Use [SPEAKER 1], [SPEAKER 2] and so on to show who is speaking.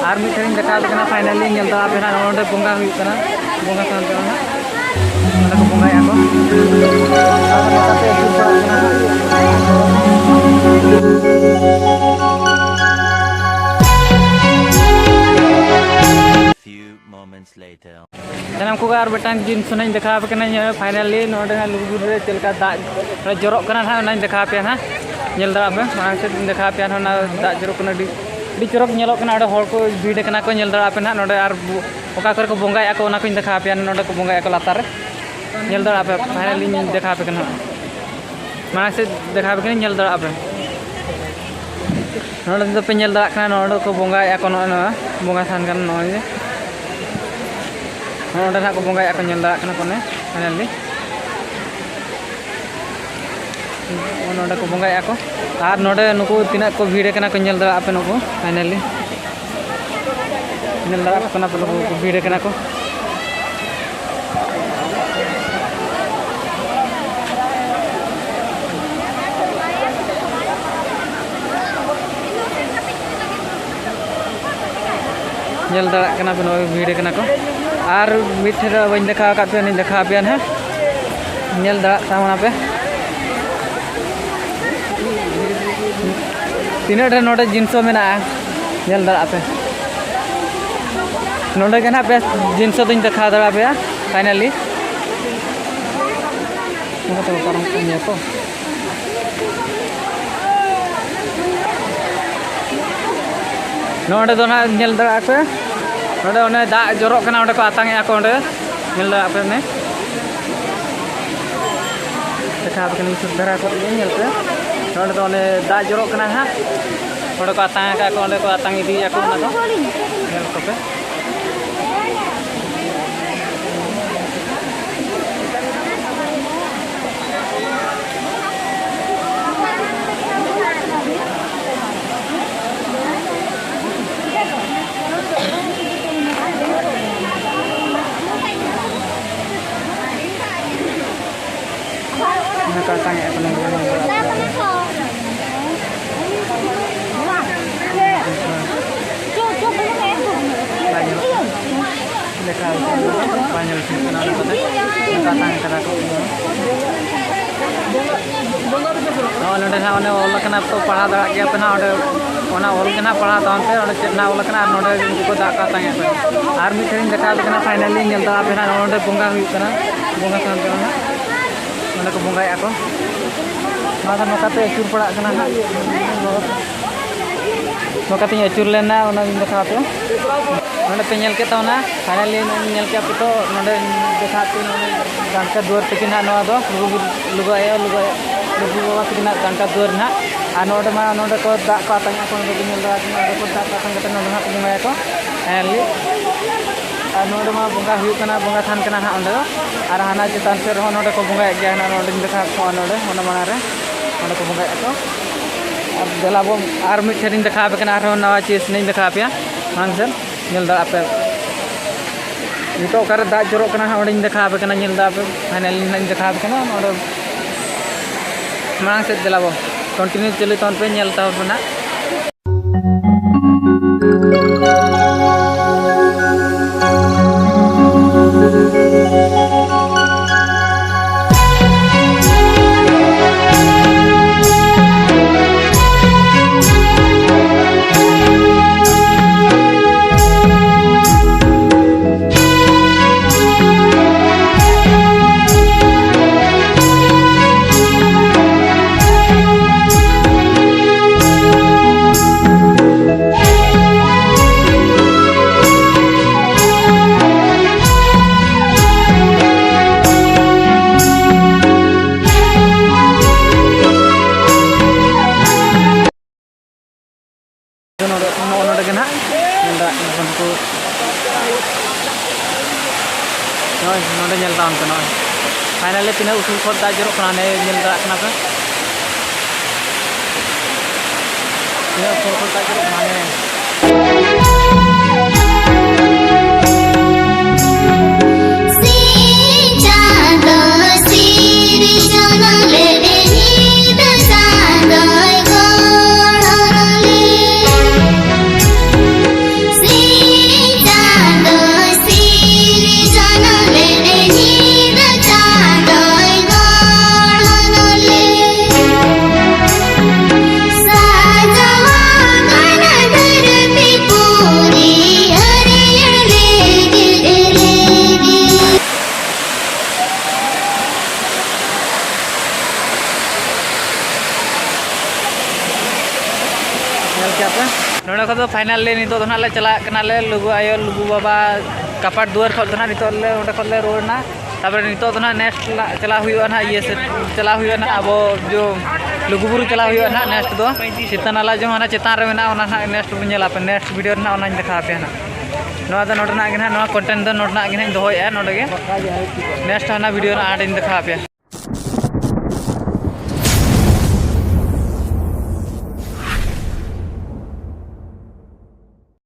[SPEAKER 1] और मिठन देखा फाइनली नलदा पे ना बोंगा होना बोंगा सान को बोंगाया को jangan ku gar betang jin sunai dekha apa kena finally node lugur celka dak jorok kena ha nai dekha pe ha nyel da apa mang se dekha pe na dak jorok kena di jorok nyelok kena ada hol ko bide kena ko nyel da apa na node ar oka kor ko bongai ako na ko dekha pe node ko bongai ako latar nyel da apa finally dekha pe kena mang se dekha pe kena nyel da apa node do pe nyel da kena node ko bongai ako na bongai san kan no node na ko bongai ako nyel da kena kone finally node ko bongai ako ar node nuku tina ko bhide kena ko nyel da ape nuku finally nyel da ako na ko bhide kena ko nyel da kena ko bhide kena ko और मिठे बन देखा पे नहीं देखा पे है nail दा सामना पे तीना ढेर नोटे जिनसो में ना नेल दा पे नोटे के ना पे जिनसो दिन देखा दरा पे फाइनली मको तो परम पुnya को नोटे दो ना नेल दा पे नोडे ओने दा जोरक कना ओंडे को आतांगे आको ओंडे नेल दा आपे ने देखा आपके नि सुधरा को नेल पे नोडे तो ओने दा जोरक कना हा ओंडे को आतांगे का को ओंडे को आतांग इदी आको ना को नेल को पे ka tanya apa namanya banyak sih kenal tanya kata ko नोडे ना ओने ओल कना तो पढ़ा दड़ा गया पे ना ओना ओल कना पढ़ा तन पे ओने चेतना ओल कना नोडे को दाका तांगे पे आर मी थेरिन देखा कना फाइनली नेल दा पे ना नोडे बोंगा हुई कना बोंगा सान कना ओने को बोंगाय ako माथा नोकाते अचुर पड़ा कना ना नोकाते अचुर लेना ओना देखा पे नोडे पे नेल के तोना फाइनली नेल के पे तो नोडे देखा पे नोडे गांका दुआर तकिन ना नोआ दो लुगाया लुगु बाबा तकिन गांका दुआर ना आ नोडे मा नोडे को दा को तांगा को नोडे नेल दा नोडे को दा का तांगा नोडे ना बोंगाय को फाइनली आ नोडे मा बोंगा हुई कना बोंगा थान कना ना ओंडे आर हाना चितान से रहो नोडे को बोंगाय गया ना नोडे देखा को नोडे ओना माना रे नोडे को बोंगाय को अब देलाबो आर मी थेरिन देखा पे कना आरो नवा चीज नहीं देखा पे हांसर नेल दा पे नितो कर दा जोरो कना ओंडे देखा पे कना नेल दा पे फाइनली नहीं देखा पे कना ओंडे मांग से देलाबो कंटिन्यू चली तन पे नेल ता बना नोडे नेल दान कना फाइनली तिना उसूल खत दा जरो कना ने नेल दा कना पे तिना उसूल खत दा जरो कना ने फाइनली नितो तो ले चला ले लुगु आयो लुगु बाबा कपाट दुआर खो तो नितो ले ओंडे खो ले रोडना तापर नितो तो नेक्स्ट चला हुआ ना ये से चला हुआ ना अब जो लुगुबुरु चला हुआ ना नेक्स्ट दो चितानाला जो ना चितान रे मेना ओना नेक्स्ट बन नेला पे नेक्स्ट वीडियो ना ओना देखा पे ना नोआ दो नोडना गे ना नोआ कंटेंट दो नोडना गे ना दोहोय नोडे गे नेक्स्ट ना वीडियो ना आड देखा पे।